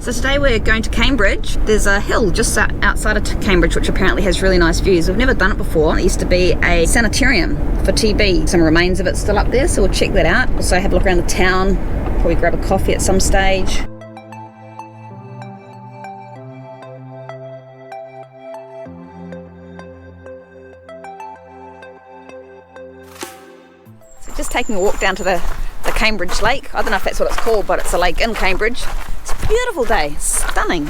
So today we're going to Cambridge. There's a hill just outside of Cambridge which apparently has really nice views. We've never done it before. It used to be a sanatorium for TB. Some remains of it still up there, so we'll check that out. Also have a look around the town, probably grab a coffee at some stage. So just taking a walk down to the Cambridge Lake. I don't know if that's what it's called, but it's a lake in Cambridge. It's a beautiful day, stunning.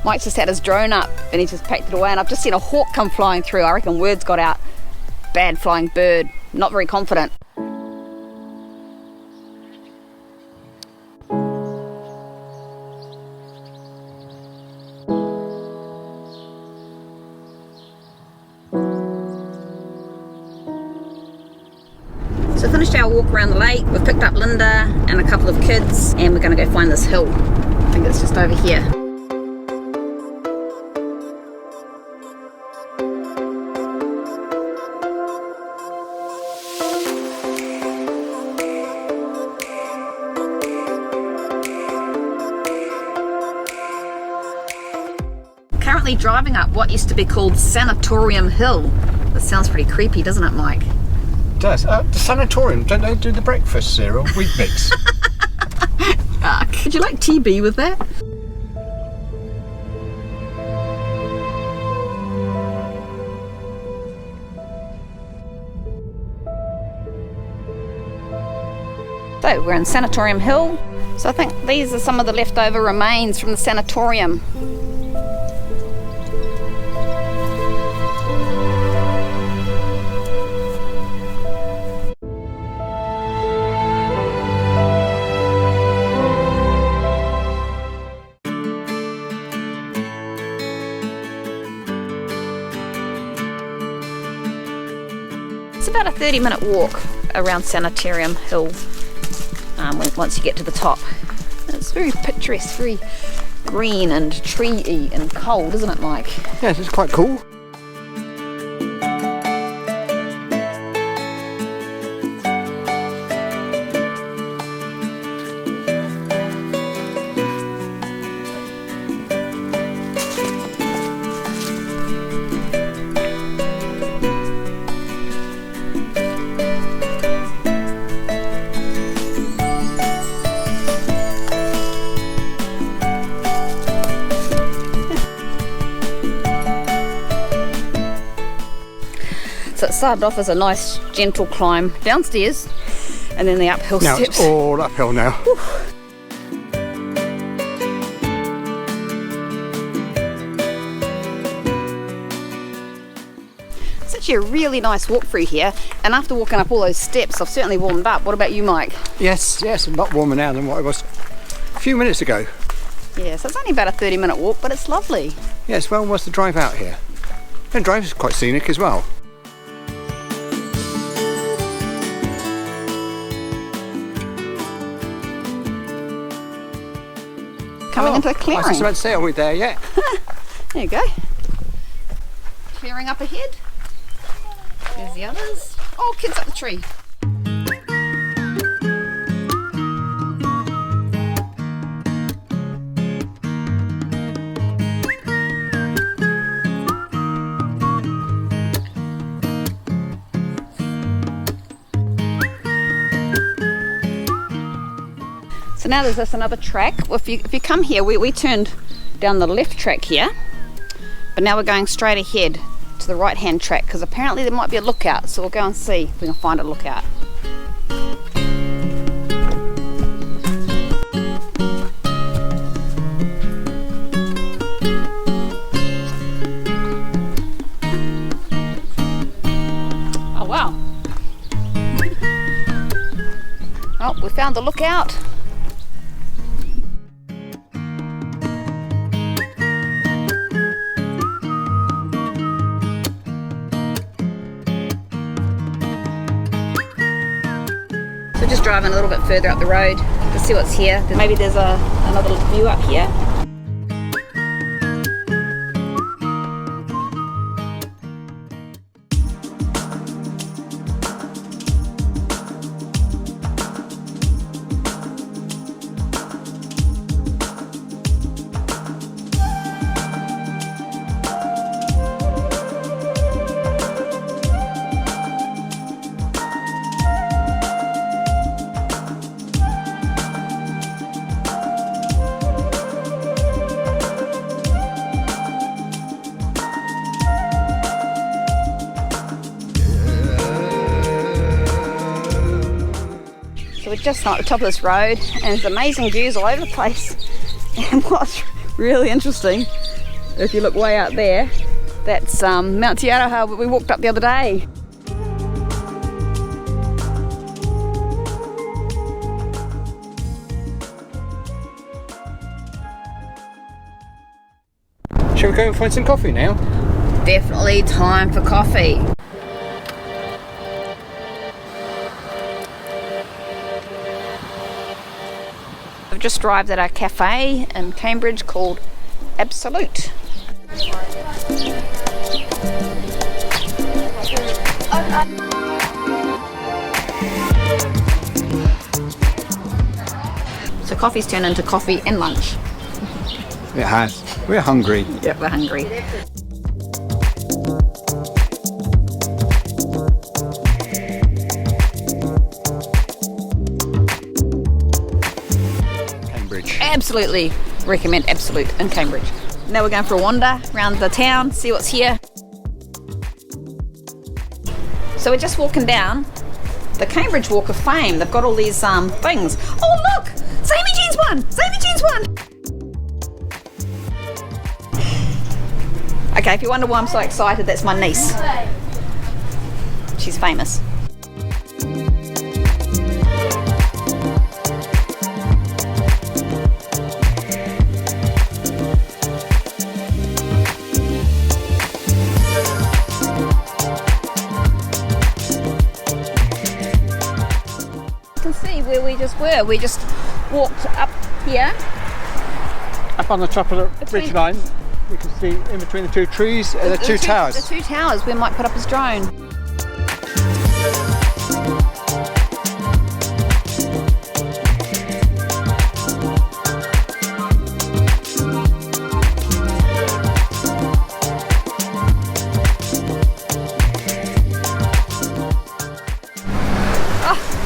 Mike's just had his drone up and he just packed it away, and I've just seen a hawk come flying through. I reckon word's got out. Bad flying bird. Not very confident. So finished our walk around the lake. We've picked up Linda and a couple of kids and we're going to go find this hill. I think it's just over here. Currently driving up what used to be called Sanatorium Hill. That sounds pretty creepy, doesn't it, Mike? It does. The sanatorium, don't they do the breakfast cereal? Wheat mix. Would you like TB with that? So we're in Sanatorium Hill. So I think these are some of the leftover remains from the sanatorium. It's about a 30-minute walk around Sanatorium Hill once you get to the top. It's very picturesque, very green and tree-y and cold, isn't it, Mike? Yes, it's quite cool. So it started off as a nice gentle climb downstairs and then the uphill Now steps. it's all uphill now. Whew. It's actually a really nice walk through here, and after walking up all those steps I've certainly warmed up. What about you, Mike? Yes, a lot warmer now than what it was a few minutes ago. Yeah, so it's only about a 30-minute walk, but it's lovely. Yes, well, was the drive out here. And the drive is quite scenic as well. Coming into a clearing. I was about to say, are we there yet? There you go. Clearing up ahead. There's the others. Oh, kids up the tree. So now there's another track. Well, if you come here, we turned down the left track here, but now we're going straight ahead to the right hand track because apparently there might be a lookout, so we'll go and see if we can find a lookout. Oh wow. Oh, we found the lookout. So just driving a little bit further up the road to see what's here. Maybe there's another view up here. So we're just on the top of this road and there's amazing views all over the place. And what's really interesting, if you look way out there, that's Mount Te Aroha that we walked up the other day. Shall we go and find some coffee now? Definitely time for coffee. We've just arrived at a cafe in Cambridge called Absolute. So coffee's turned into coffee and lunch. It has. We're hungry. Yep, we're hungry. Cambridge. Absolutely recommend Absolute in Cambridge. Now we're going for a wander around the town, see what's here. So we're just walking down the Cambridge Walk of Fame. They've got all these things. Oh look! Sammy Jean's one! Sammy Jean's one! Okay, if you wonder why I'm so excited, that's my niece. She's famous. You can see where we just were. We just walked up here. Up on the top of the ridge line, you can see in between the two trees, the two towers. The two towers we might put up his drone.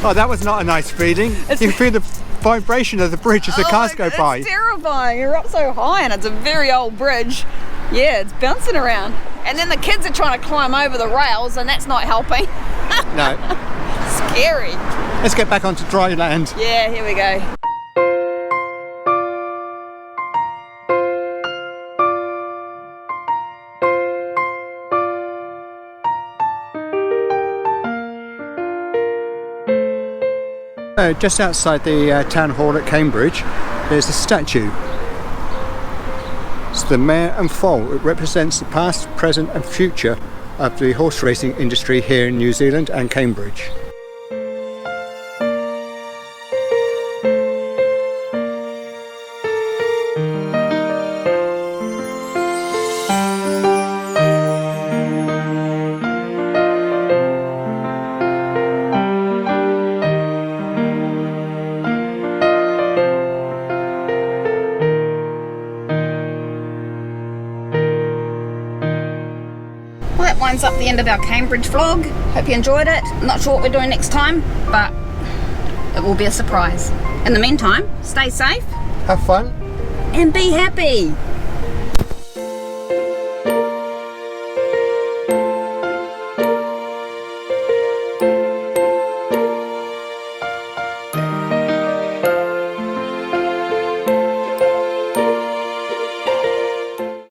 Oh, that was not a nice feeling. You can feel the vibration of the bridge as the cars go by. It's terrifying. You're up so high and it's a very old bridge. Yeah, it's bouncing around. And then the kids are trying to climb over the rails and that's not helping. No. Scary. Let's get back onto dry land. Yeah, here we go. Just outside the town hall at Cambridge, there's a statue. It's the mare and foal. It represents the past, present and future of the horse racing industry here in New Zealand and Cambridge. Well, that winds up the end of our Cambridge vlog. Hope you enjoyed it. Not sure what we're doing next time, but it will be a surprise. In the meantime, stay safe Have fun. and be happy.